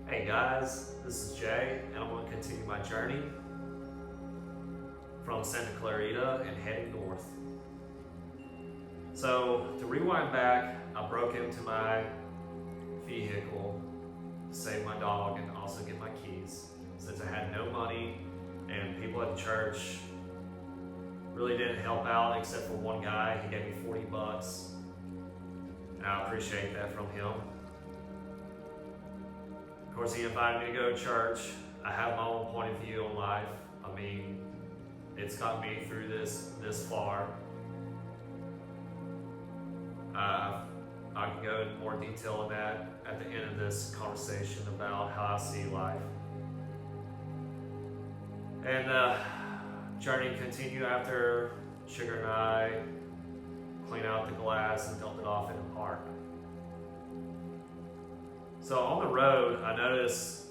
Hey guys, this is Jay, and I'm going to continue my journey from Santa Clarita and heading north. So, to rewind back, I broke into my vehicle to save my dog and also get my keys, since I had no money and people at the church really didn't help out except for one guy. He gave me 40 bucks, and I appreciate that from him. Of course, he invited me to go to church. I have my own point of view on life. I mean, it's gotten me through this far. I can go into more detail on that at the end of this conversation about how I see life. And the journey continued after Sugar and I cleaned out the glass and dumped it off in the park. So on the road, I noticed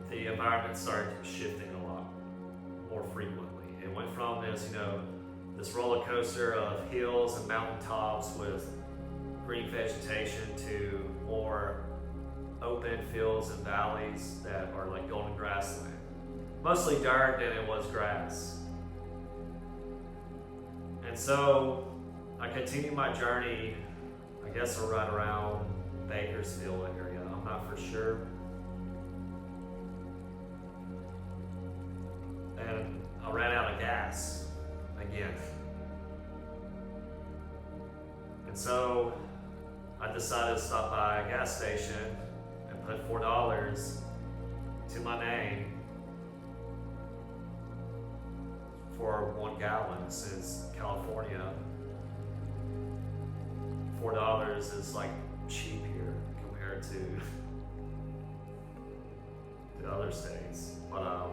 the environment started shifting a lot more frequently. It went from this roller coaster of hills and mountaintops with green vegetation to more open fields and valleys that are like golden grassland. Mostly dirt than it was grass. And so I continued my journey, I guess right around Bakersfield area. I'm not for sure. And I ran out of gas again. And so I decided to stop by a gas station and put $4 to my name for 1 gallon, since California, $4 is like cheap here compared to other states. But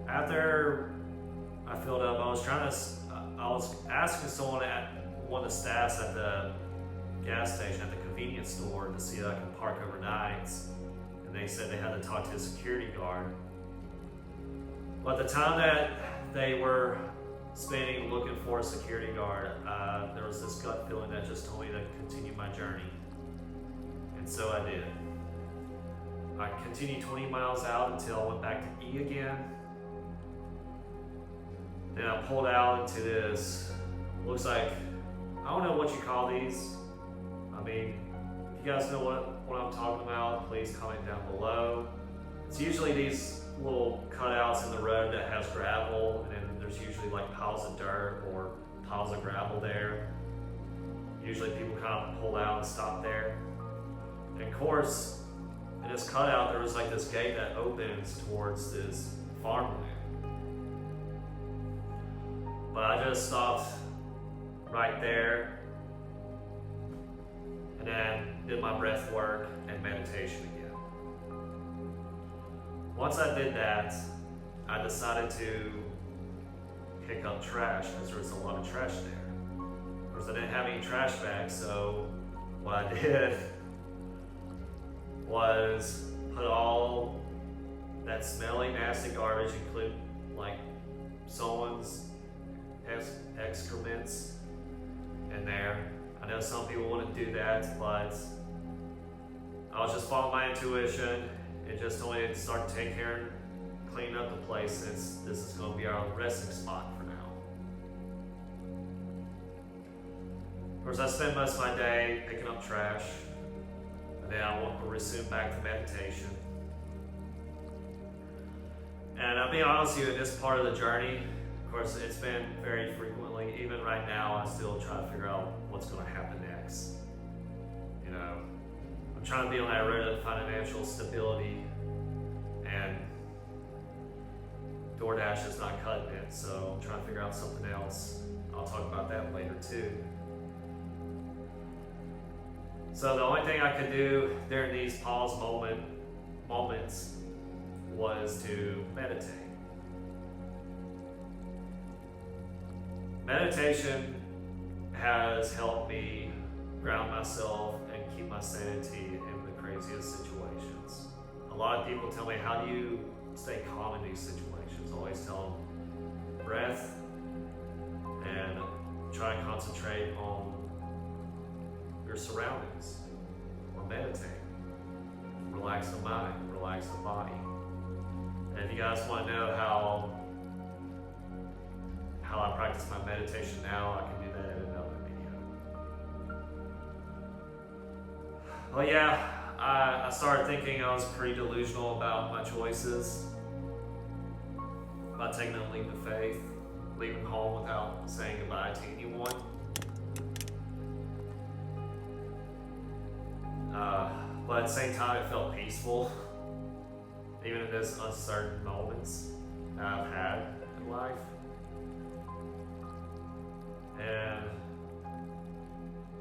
after I filled up, I was asking someone at one of the staffs at the gas station at the convenience store to see if I could park overnight, and they said they had to talk to a security guard. But the time that they were spending looking for a security guard, there was this gut feeling that just told me to continue my journey. And so I did. I continued 20 miles out until I went back to E again. Then I pulled out into this, looks like, I don't know what you call these. I mean, if you guys know what I'm talking about, please comment down below. It's usually these little cutouts in the road that has gravel, and then there's usually like piles of dirt or piles of gravel there. Usually people kind of pull out and stop there. And of course, in this cutout, there was like this gate that opens towards this farmland. But I just stopped right there and then did my breath work and meditation again. Once I did that, I decided to pick up trash because there was a lot of trash there. Of course, I didn't have any trash bags, so what I did was put all that smelly, nasty garbage, including like someone's excrements in there. I know some people wouldn't do that, but I was just following my intuition. It just told me to start to take care and clean up the place, since this is going to be our resting spot for now. Of course, I spent most of my day picking up trash, and then I want to resume back to meditation. And I'll be honest with you, in this part of the journey, of course, it's been very frequently. Even right now, I still try to figure out what's going to happen next. I'm trying to be on that road of financial stability, and DoorDash is not cutting it, so I'm trying to figure out something else. I'll talk about that later too. So the only thing I could do during these pause moments was to meditate. Meditation has helped me ground myself and keep my sanity in the craziest situations. A lot of people tell me, how do you stay calm in these situations? I always tell them, breath, and try and concentrate on your surroundings. or meditate. Relax the mind, relax the body. And if you guys want to know how I practice my meditation now, I can do that in another video. Well, yeah, I started thinking I was pretty delusional about my choices, about taking a leap of faith, leaving home without saying goodbye to anyone. But at the same time, it felt peaceful, even in those uncertain moments that I've had in life. And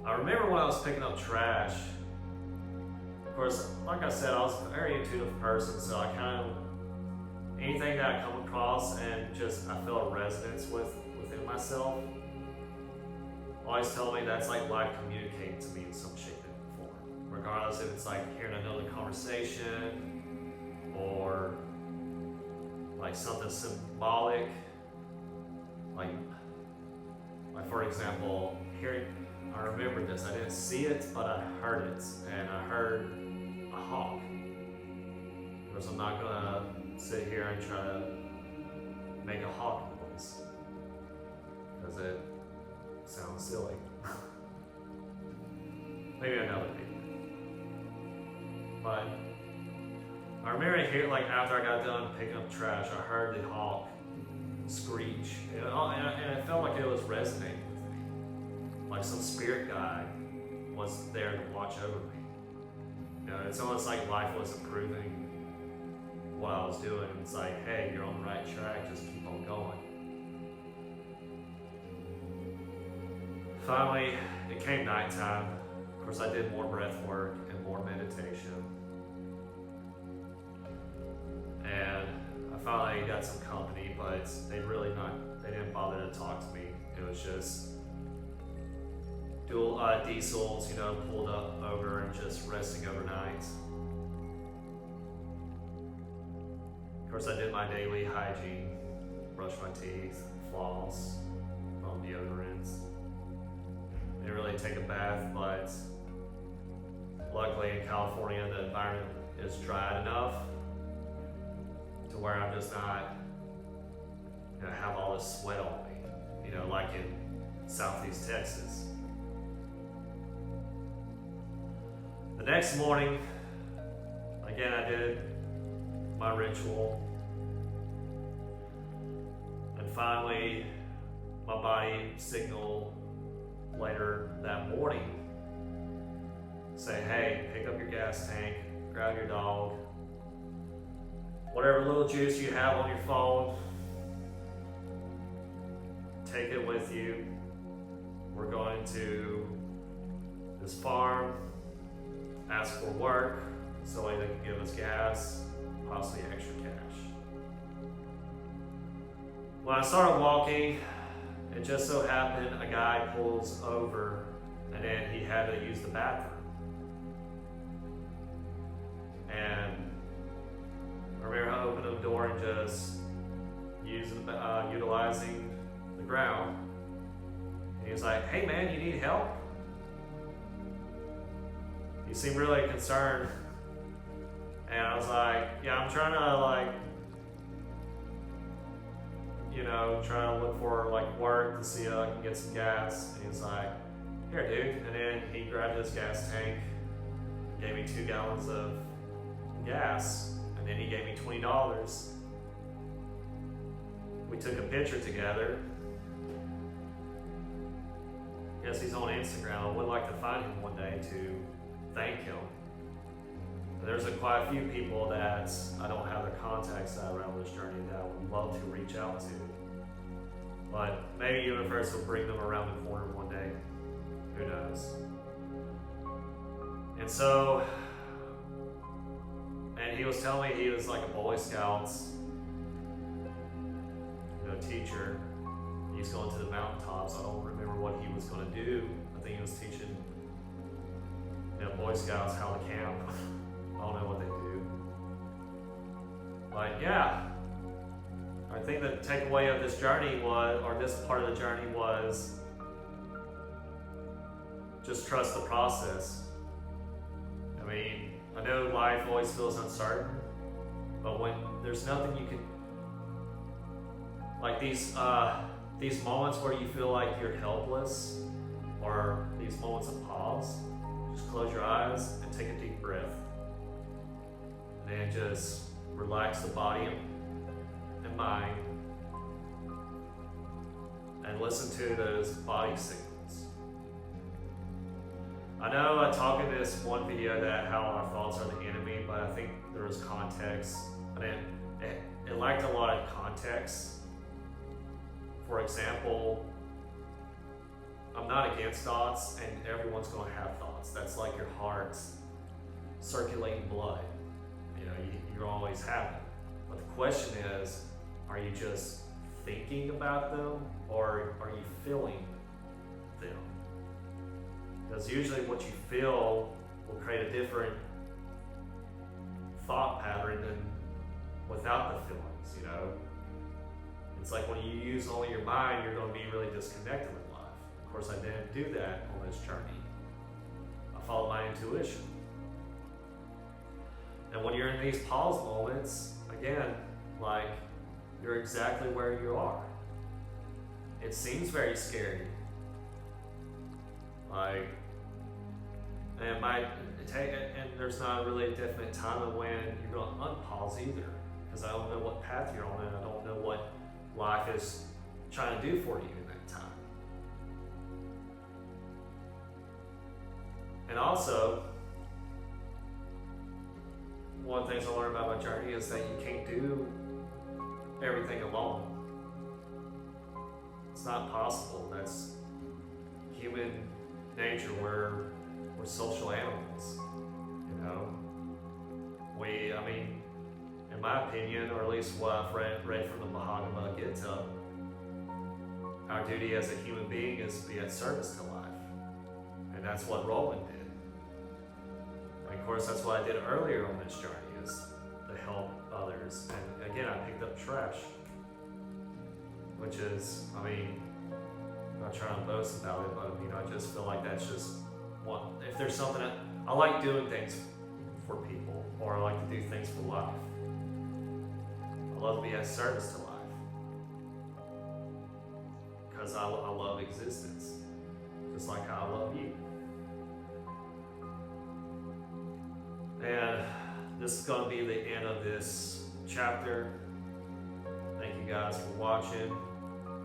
I remember when I was picking up trash, of course, like I said, I was a very intuitive person, so I kind of, anything that I come across and just I feel a resonance within myself, always tell me that's like life communicating to me in some shape and form. Regardless if it's like hearing another conversation or like something symbolic, like for example, I remember this, I didn't see it, but I heard it, and I heard a hawk. Because I'm not gonna sit here and try to make a hawk noise, because it sounds silly. Maybe another video. But I remember here, like after I got done picking up trash, I heard the hawk screech, and it felt like it was resonating with me, like some spirit guide was there to watch over me. You know, it's almost like life was approving what I was doing. It's like, hey, you're on the right track, just keep on going. Finally, it came nighttime. Of course, I did more breath work and more meditation. And I finally got some company, but they didn't bother to talk to me. It was just dual diesels, you know, pulled up over and just resting overnight. Of course, I did my daily hygiene, brush my teeth, floss, on deodorants. Didn't really take a bath, but luckily in California, the environment is dry enough to where I'm just not gonna have all this sweat on me, you know, like in Southeast Texas. The next morning, again, I did my ritual, and finally, my body signaled later that morning, say, hey, pick up your gas tank, grab your dog, whatever little juice you have on your phone, take it with you. We're going to this farm, ask for work, so they can give us gas, possibly extra cash. When I started walking, it just so happened a guy pulls over and then he had to use the bathroom. And I remember I opened the door and just utilizing the ground. And he was like, hey man, you need help? He seemed really concerned. And I was like, yeah, I'm trying to trying to look for work to see if I can get some gas. And he's like, here dude. And then he grabbed his gas tank, gave me 2 gallons of gas, and then he gave me $20. We took a picture together. Yes, he's on Instagram. I would like to find him one day to thank him. There's quite a few people that I don't have their contacts around this journey that I would love to reach out to. But maybe Universe will bring them around the corner one day. Who knows? And so, and he was telling me he was like a Boy Scouts, teacher. He's going to the mountaintops. I don't remember what he was going to do. I think he was teaching Boy Scouts how to camp. I don't know what they do. But yeah, I think the takeaway of this journey was, or this part of the journey was, just trust the process. I know life always feels uncertain, but when there's nothing you can, like these moments where you feel like you're helpless, or these moments of pause, just close your eyes and take a deep breath. And then just relax the body and mind, and listen to those body signals. I know I talked in this one video that how our thoughts are the enemy, but I think there was context. I mean, it lacked a lot of context. For example, I'm not against thoughts, and everyone's going to have thoughts. That's like your heart's circulating blood. You know, you always have it. But the question is, are you just thinking about them, or are you feeling them? Because usually what you feel will create a different thought pattern than without the feelings, you know? It's like when you use only your mind, you're going to be really disconnected with life. Of course, I didn't do that on this journey. I followed my intuition. And when you're in these pause moments, again, like, you're exactly where you are. It seems very scary. Like, and it might take, and there's not really a definite time of when you're going to unpause either, because I don't know what path you're on, and I don't know what life is trying to do for you in that time. And also, one of the things I learned about my journey is that you can't do everything alone. It's not possible. That's human nature. We're social animals, you know. I mean, in my opinion, or at least what I've read from the Bhagavad Gita, our duty as a human being is to be at service to life. And that's what Roland did. And of course, that's what I did earlier on this journey, is to help others. And again, I picked up trash, which is, I mean, I'm not trying to boast about it, but you know, I just feel like that's just one. If there's something I like doing things for people, or I like to do things for life. I love to be at service to life, because I love existence, just like how I love you. And this is going to be the end of this chapter. Thank you guys for watching.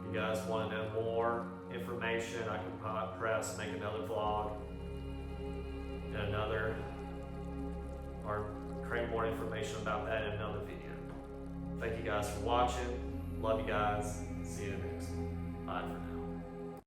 If you guys want to know more information, I can perhaps make another vlog and or create more information about that in another video. Thank you guys for watching. Love you guys. See you next one. Bye for now.